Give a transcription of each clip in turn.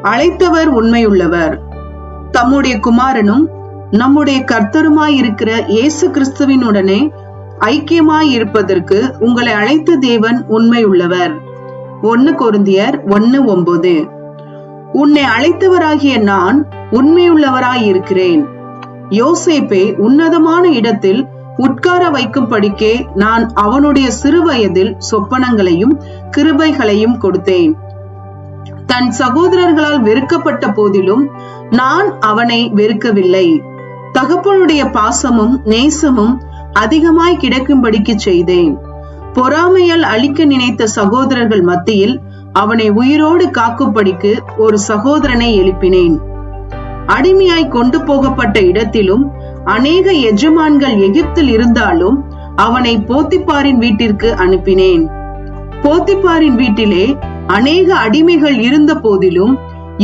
அழைத்தவர் உண்மையுள்ளவர். தம்முடைய குமாரனும் நம்முடைய கர்த்தருமாயிருக்கிற இயேசு கிறிஸ்துவினுடனே ஐக்கியமாய் இருப்பதற்கு உங்களை அழைத்த தேவன் உண்மையுள்ளவர். 1 கொரிந்தியர் 1:9. உன்னை அழைத்தவராகிய நான் உண்மையுள்ளவராயிருக்கிறேன். யோசேப்பை உன்னதமான இடத்தில் உட்கார வைக்கும்படிக்கே நான் அவனுடைய சிறு வயதில் சொப்பனங்களையும் கிருபைகளையும் கொடுத்தேன். தன் சகோதரர்களால் வெறுக்கப்பட்ட போதிலும் நான் அவனை வெறுக்கவில்லை. தகப்பனுடைய பாசமும் நேசமும் அதிகமாய் கிடைக்கும்படிக்கு செய்தேன். பொறாமையால் அழிக்க நினைத்த சகோதரர்கள் மத்தியில் அவனை உயிரோடு காக்கும்படிக்கு ஒரு சகோதரனை எழுப்பினேன். அடிமையாய் கொண்டு போகப்பட்ட இடத்திலும் அநேக எஜமான்கள் எகிப்தில் இருந்தாலும் அவனை போத்திபாரின் வீட்டிற்கு அனுப்பினேன். போத்திபாரின் வீட்டிலே அநேக அடிமைகள் இருந்த போதிலும்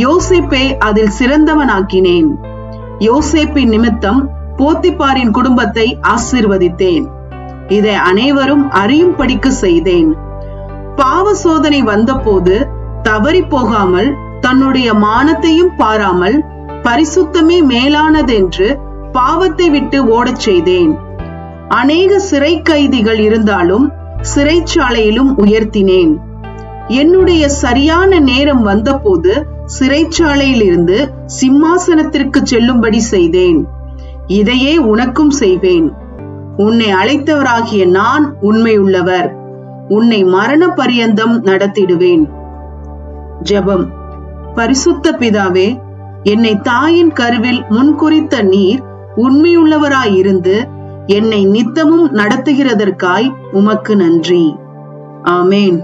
யோசேப்பை அதில் சிறந்தவனாக்கினேன். யோசேப்பின் நிமித்தம் போத்திபாரின் குடும்பத்தை ஆசீர்வதித்தேன். இதை அனைவரும் அறியும்படிக்கு செய்தேன். பாவ சோதனை வந்தபோது தவறி போகாமல் தன்னுடைய மானத்தையும் பாராமல் பரிசுத்தமே மேலானதென்று பாவத்தை விட்டு ஓடச் செய்தேன். அநேக சிறை கைதிகள் இருந்தாலும் சிறைச்சாலையிலும் உயர்த்தினேன். என்னுடைய சரியான நேரம் வந்தபோது சிறைச்சாலையில் இருந்து சிம்மாசனத்திற்கு செல்லும்படி செய்தேன். இதையே உனக்கும் செய்வேன். உன்னை அழைத்தவராகிய நான் உண்மையுள்ளவர். உன்னை மரண பரியந்தம் நடத்திடுவேன். ஜெபம். பரிசுத்த பிதாவே, என்னை தாயின் கருவில் முன்குறித்த நீர் உண்மையுள்ளவராயிருந்து என்னை நித்தமும் நடத்துகிறதற்காய் உமக்கு நன்றி. ஆமேன்.